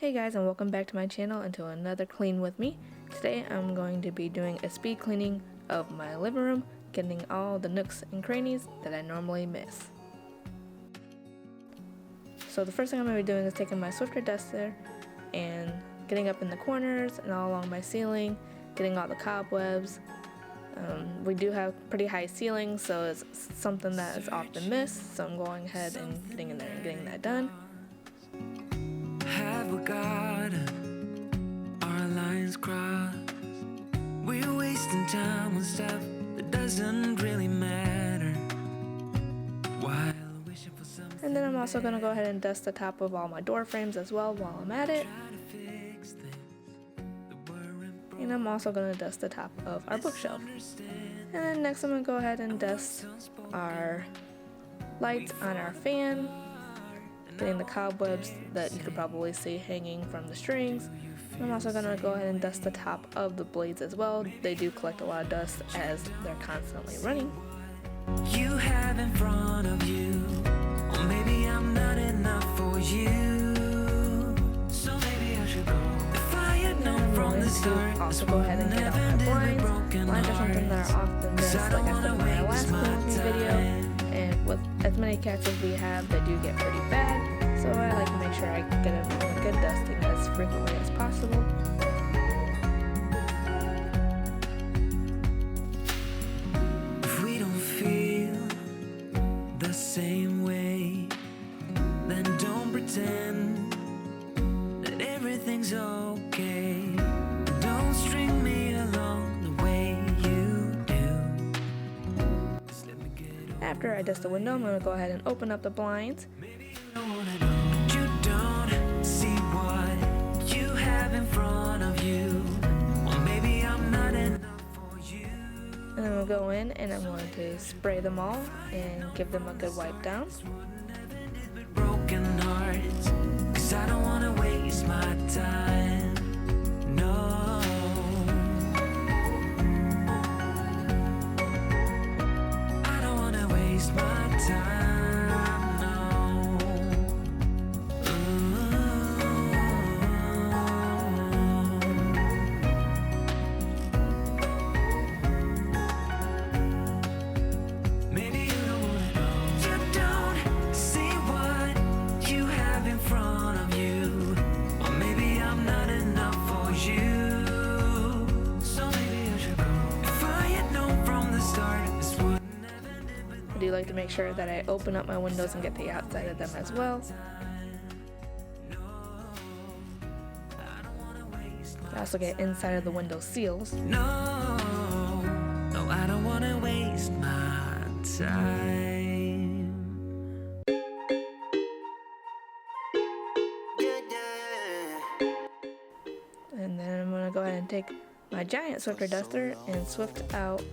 Hey guys, and welcome back to my channel and to another clean with me. Today I'm going to be doing a speed cleaning of my living room, getting all the nooks and crannies that I normally miss. So the first thing I'm going to be doing is taking my Swiffer duster and getting up in the corners and all along my ceiling, getting all the cobwebs. We do have pretty high ceilings, so it's something that is often missed, so I'm going ahead and getting in there and getting that done. Have we got our lines crossed? We're wasting time on stuff that doesn't really matter. While wishing for something. And then I'm also going to go ahead and dust the top of all my door frames as well while I'm at it. And I'm also going to dust the top of our bookshelf. And then next I'm going to go ahead and dust our lights on our fan, getting the cobwebs that you could probably see hanging from the strings. And I'm also going to go ahead and dust the top of the blades as well. They do collect a lot of dust as they're constantly running. You have in front of you, or maybe I'm not enough for you. So maybe I should go. If I had known from the start, also go ahead and get out my blinds. Blinds are something that are often missed, like I said in my last cleaning video. And with as many cats as we have, they do get pretty bad. So I like to make sure I get a good dusting as frequently as possible. If we don't feel the same way, then don't pretend that everything's okay. Don't string me along the way you do. Just let me get over. After I dust the window, I'm going to go ahead and open up the blinds. Maybe you don't wanna know, but you don't see what you have in front of you. Or maybe I'm not enough for you. And then we'll go in and I'm going to spray them all and give them a good wipe down. Broken hearts, 'cause I don't wanna waste my time. No. I don't wanna waste my time, no. Maybe you don't wanna know. You don't see what you have in front of you. Or maybe I'm not enough for you. So maybe I should go. If I had known from the start, this wouldn't have ended with I do like to make sure that I open up my windows and get the outside of them as well. I don't wanna waste my I also get inside of the window seals. No, no, I don't wanna waste my time. And then I'm going to go ahead and take my giant Swiffer duster and swift out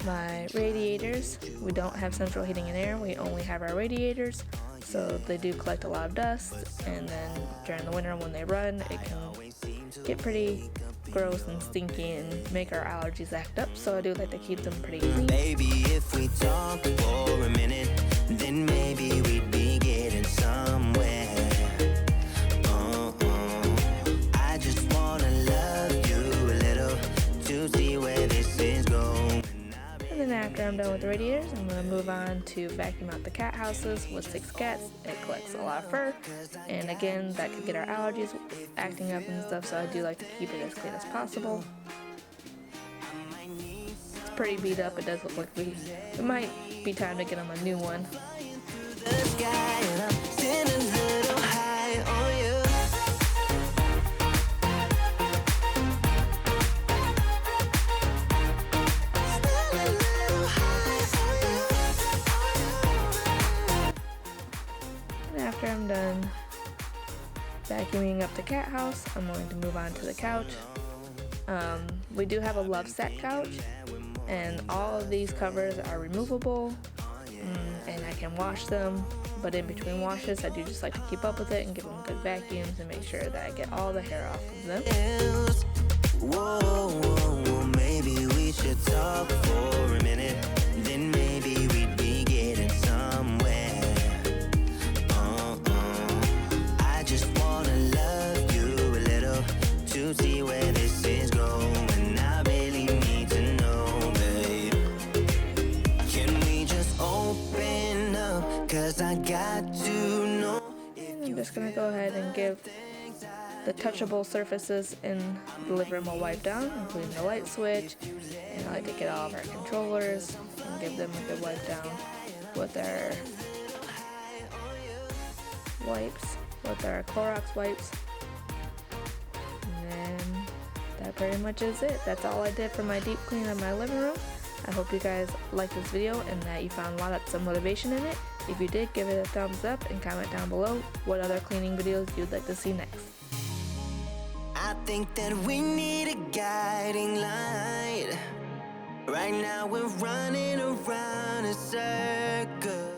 my radiators. We don't have central heating and air, we only have our radiators, so they do collect a lot of dust, and then during the winter when they run, it can get pretty gross and stinky and make our allergies act up, so I do like to keep them pretty clean. Baby, if we talk for a minute, then maybe we'd be getting somewhere. I just wanna love you a little to see where this is going. And then after I'm done with the radiators, I'm going to move on to vacuum out the cat houses. With 6 cats, it collects a lot of fur, and again, that could get our allergies acting up and stuff, so I do like to keep it as clean as possible. It's pretty beat up. It does look like it might be time to get them a new one. The sky and I'm standing a little high on you. After I'm done vacuuming up the cat house, I'm going to move on to the couch. We do have a love set couch, and all of these covers are removable, and I can wash them, but in between washes I do just like to keep up with it and give them good vacuums and make sure that I get all the hair off of them. Whoa, whoa, whoa, maybe we should talk for a minute, then maybe we'd be getting somewhere. I just wanna love you just gonna go ahead and give the touchable surfaces in the living room a wipe down, including the light switch, and I like to get all of our controllers and give them a good wipe down with our wipes, with our Clorox wipes. And then that pretty much is it. That's all I did for my deep clean of my living room. I hope you guys liked this video and that you found a lot of motivation in it. If you did, give it a thumbs up and comment down below what other cleaning videos you'd like to see next. I think that we need a guiding light. Right now we're running around in circles.